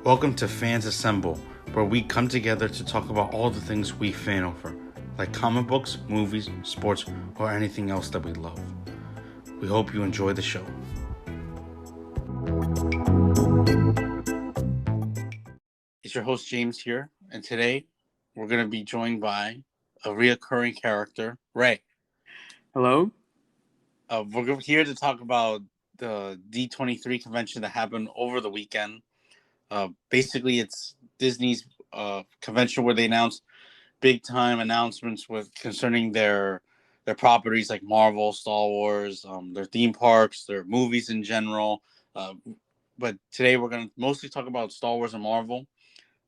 Welcome to Fans Assemble, where we come together to talk about all the things we fan over, like comic books, movies, sports, or anything else that we love. We hope you enjoy the show. It's your host James here, and today we're going to be joined by a reoccurring character, Ray. Hello? We're here to talk about the D23 Convention that happened over the weekend. Basically, it's Disney's convention where they announced big time announcements concerning their properties like Marvel, Star Wars, their theme parks, their movies in general. But today we're going to mostly talk about Star Wars and Marvel.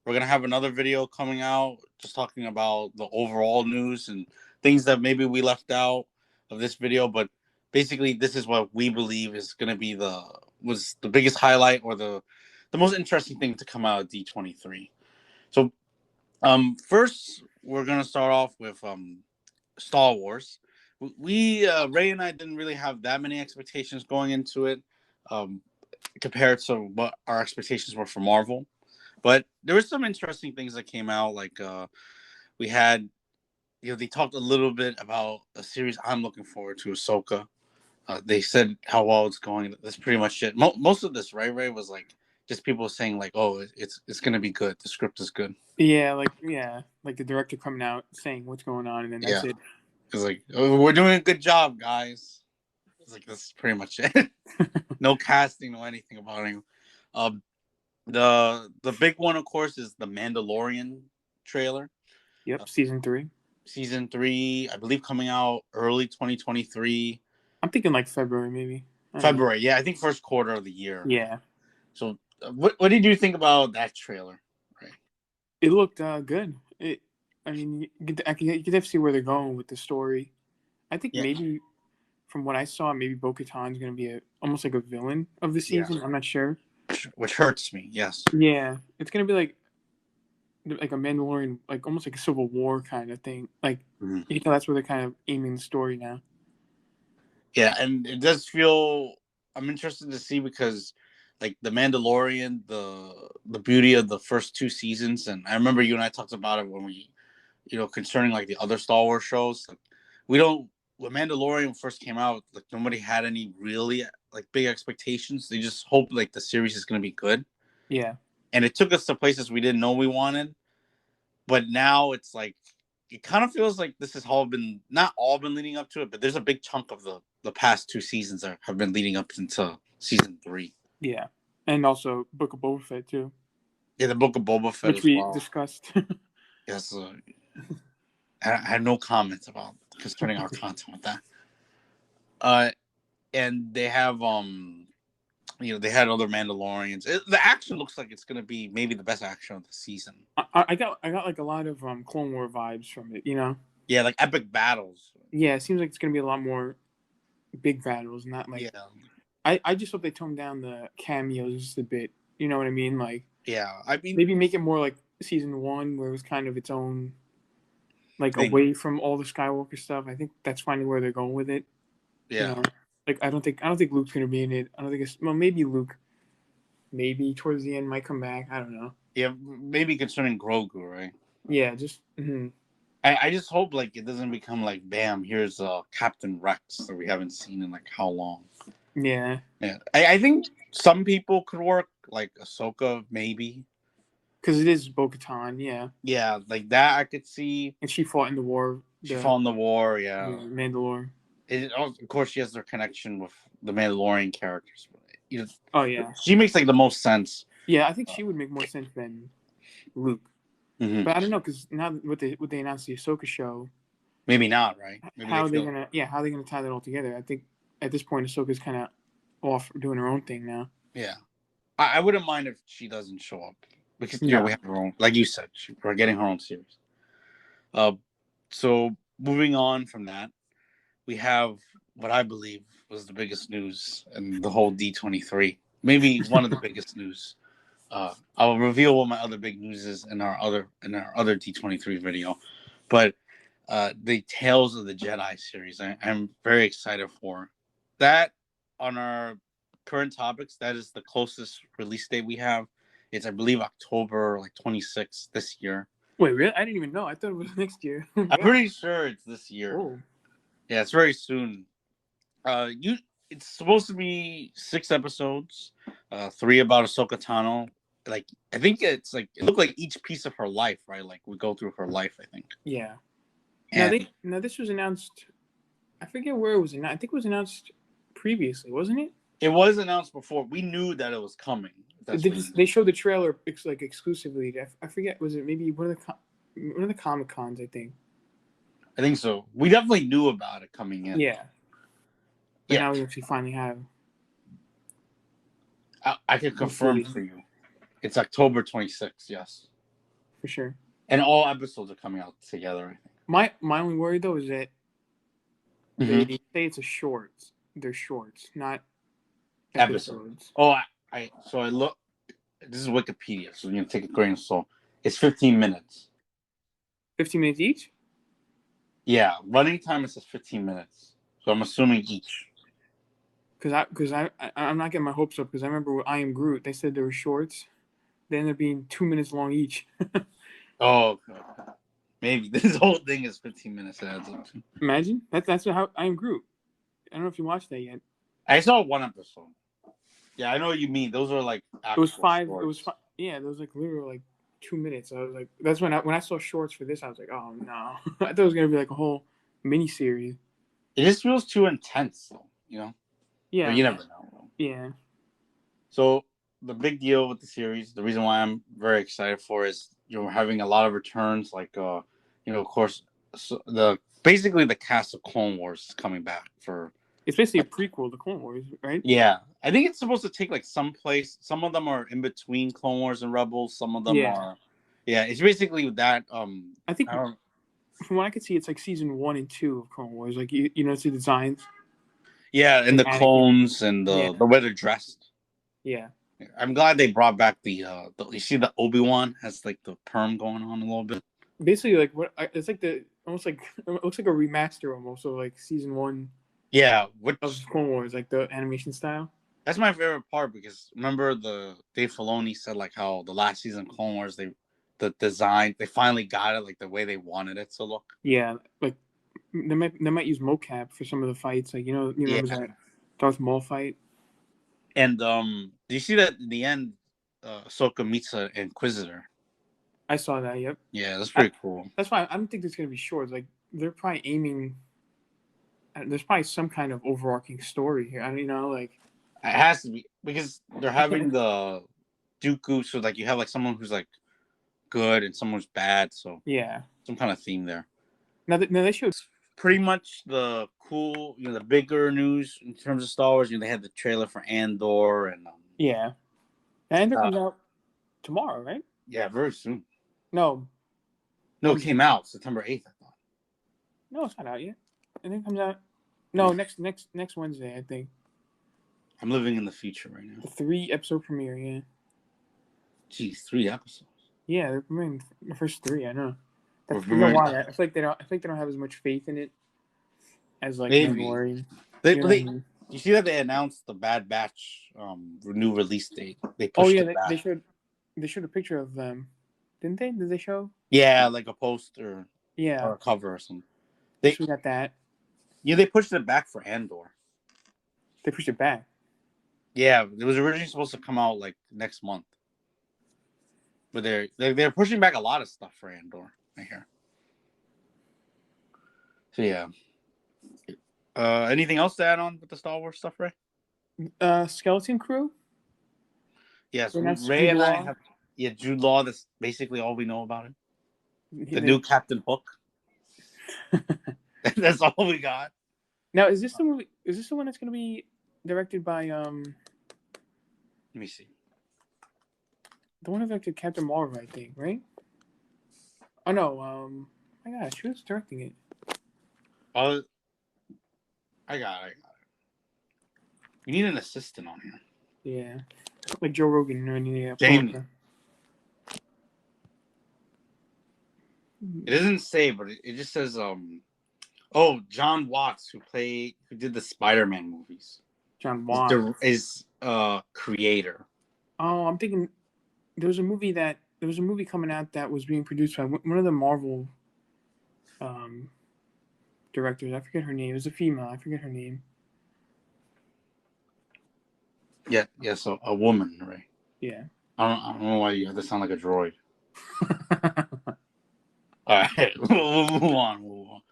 We're going to have another video coming out just talking about the overall news and things that maybe we left out of this video. But basically, this is what we believe is going to be the biggest highlight or the most interesting thing to come out of D23. So first, we're going to start off with Star Wars. Ray and I didn't really have that many expectations going into it compared to what our expectations were for Marvel. But there were some interesting things that came out. Like we had, they talked a little bit about a series I'm looking forward to, Ahsoka. They said how well it's going. That's pretty much it. Most of this, right, Ray, was like just people saying like, "Oh, it's gonna be good. The script is good." Yeah, like the director coming out saying what's going on, and then that's it. It's like, "Oh, we're doing a good job, guys." It's like that's pretty much it. No casting, no anything about it. The big one, of course, is the Mandalorian trailer. Yep, season 3. Season 3, I believe, coming out early 2023. I'm thinking like February, maybe. February, yeah, I think first quarter of the year. Yeah. So, what did you think about that trailer? Right. It looked good. You could definitely see where they're going with the story. I think maybe from what I saw, maybe Bo-Katan's going to be almost like a villain of the season. I'm not sure. Which hurts me. Yes. Yeah, it's going to be like a Mandalorian, like almost like a Civil War kind of thing. Like you can tell that's where they're kind of aiming the story now. Yeah, and it does feel. I'm interested to see because, like, the Mandalorian, the beauty of the first 2 seasons, and I remember you and I talked about it when we, concerning like the other Star Wars shows. Like, we don't. When Mandalorian first came out, like nobody had any really like big expectations. They just hoped like the series is going to be good. Yeah. And it took us to places we didn't know we wanted. But now it's like it kind of feels like this has not all been leading up to it, but there's a big chunk of the past 2 seasons that have been leading up into season 3. Yeah, and also Book of Boba Fett too. Yeah, the Book of Boba Fett, which we discussed. Yes, I had no comments about concerning our content with that. And they have they had other Mandalorians. The action looks like it's going to be maybe the best action of the season. I got like a lot of Clone War vibes from it, Yeah, like epic battles. Yeah, it seems like it's going to be a lot more big battles, not like. Yeah. I just hope they tone down the cameos just a bit. You know what I mean? Like. Yeah, I mean maybe make it more like season 1, where it was kind of its own, like thing. Away from all the Skywalker stuff. I think that's finally where they're going with it. Yeah. Like I don't think Luke's gonna be in it. I don't think maybe Luke, maybe towards the end might come back. I don't know. Yeah, maybe concerning Grogu, right? Yeah, just. I just hope like it doesn't become like bam, here's Captain Rex that we haven't seen in like how long. Yeah. Yeah, I think some people could work like Ahsoka maybe. Because it is Bo-Katan, yeah. Yeah, like that I could see. And she fought in the war. She fought in the war, yeah. Mandalore. Of course, she has their connection with the Mandalorian characters. Oh, yeah. She makes like the most sense. Yeah, I think she would make more sense than Luke. Mm-hmm. But I don't know, because now what they announced the Ahsoka show. Maybe not, right? Maybe how are they gonna tie that all together? I think at this point Ahsoka's kind of off doing her own thing now. Yeah, I wouldn't mind if she doesn't show up because we have her own, like you said, we're getting her own series. So moving on from that, we have what I believe was the biggest news in the whole D23. Maybe one of the biggest news. I'll reveal what my other big news is in our other D23 video, but the Tales of the Jedi series, I'm very excited for that. On our current topics, that is the closest release date we have. It's, I believe, October like 26th this year. Wait, really? I didn't even know. I thought it was next year. I'm pretty sure it's this year. Oh. Yeah, it's very soon. It's supposed to be 6 episodes, 3 about Ahsoka Tano. Like, I think it's like it looked like each piece of her life, right? Like we go through her life, I think. Yeah. And Now this was announced. I forget where it was announced. I think it was announced previously, wasn't it? it was announced before. We knew that it was coming. They showed the trailer like exclusively. I forget. Was it maybe one of the Comic Cons? I think. I think so. We definitely knew about it coming in. Yeah. But now we actually finally have. I can confirm for you. It's October 26th. Yes. For sure. And all episodes are coming out together, I think. My only worry though is that they say it's a shorts. They're shorts, not episodes. Oh, I look. This is Wikipedia, so you're gonna take a grain of salt. It's 15 minutes. 15 minutes each? Yeah, running time is 15 minutes. So I'm assuming each. Because I'm not getting my hopes up because I remember with I Am Groot, they said they were shorts. They ended up being 2 minutes long each. Oh, okay. Maybe this whole thing is 15 minutes. It adds up to. Imagine that's how I Am Groot. I don't know if you watched that yet. I saw one episode. Yeah, I know what you mean. Those are like it was 5. shorts. It was 5. Yeah, there was like literally like 2 minutes. I was like, that's when I saw shorts for this. I was like, oh no, I thought it was gonna be like a whole mini series. It just feels too intense, though. You know. Yeah. But you never know. Yeah. So the big deal with the series, the reason why I'm very excited for is you're having a lot of returns, like of course, basically the cast of Clone Wars is coming back for. It's basically a prequel to Clone Wars, right? Yeah, I think it's supposed to take like some place. Some of them are in between Clone Wars and Rebels. Some of them are. Yeah, it's basically that. I think from what I could see, it's like season 1 and 2 of Clone Wars. Like you know, see the designs. Yeah, and the clones and the way they're dressed. Yeah. I'm glad they brought back the you see the Obi-Wan has like the perm going on a little bit. Basically, like it's like almost like it looks like a remaster almost of like season 1. Yeah, of Clone Wars, like the animation style. That's my favorite part because remember the Dave Filoni said like how the last season of Clone Wars the design they finally got it like the way they wanted it to look. Yeah, like they might use mocap for some of the fights, like you know that Darth Maul fight. And do you see that in the end, Ahsoka meets an Inquisitor? I saw that. Yep. Yeah, that's pretty cool. That's why I don't think it's gonna be short. Like they're probably aiming. There's probably some kind of overarching story here. I mean, like it has to be because they're having the Dooku, so like you have like someone who's like good and someone who's bad. So yeah, some kind of theme there. Now they showed pretty much the cool, the bigger news in terms of Star Wars. They had the trailer for Andor and Andor comes out tomorrow, right? Yeah, very soon. No, it came out September 8th. I thought. No, it's not out yet. I think it comes out. No, next Wednesday, I think. I'm living in the future right now. The 3-episode premiere, yeah. Jeez, 3 episodes. Yeah, they're premiering the first 3. I know. That's why I feel like they don't have as much faith in it as like Mandalorian. You see that they announced the Bad Batch new release date? They pushed it back. They showed a picture of them, didn't they? Did they show? Yeah, like a poster. Yeah. Or a cover or something. We got that. Yeah, they pushed it back for Andor. They pushed it back. Yeah, it was originally supposed to come out like next month, but they're pushing back a lot of stuff for Andor. I hear. So yeah. Anything else to add on with the Star Wars stuff, Ray? Skeleton Crew. Yes, Ray and I have. Yeah, Jude Law. That's basically all we know about it. The new Captain Hook. That's all we got. Now, is this the movie? Is this the one that's going to be directed by? Let me see. The one who directed Captain Marvel, I think, right? Oh no! My gosh, who's directing it? I got it. We need an assistant on here. Yeah, like Joe Rogan or anything. Jamie. It doesn't say, but it just says John Watts, who did the Spider-Man movies. John Watts is creator. Oh, I'm thinking there was a movie coming out that was being produced by one of the Marvel directors. I forget her name. It was a female. I forget her name. Yeah, so a woman, right? Yeah. I don't know why you have to sound like a droid. All right, we'll move on.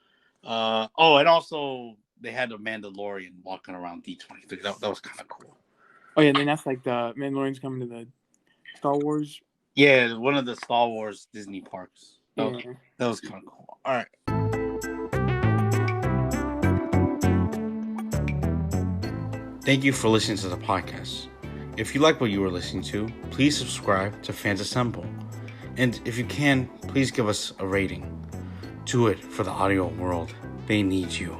And also they had a Mandalorian walking around D23. That was kind of cool. Oh yeah, and then that's like the Mandalorian's coming to the Star Wars. Yeah, one of the Star Wars Disney parks. That was kind of cool. All right. Thank you for listening to the podcast. If you like what you were listening to, please subscribe to Fans Assemble. And if you can, please give us a rating. Do it for the audio world. They need you.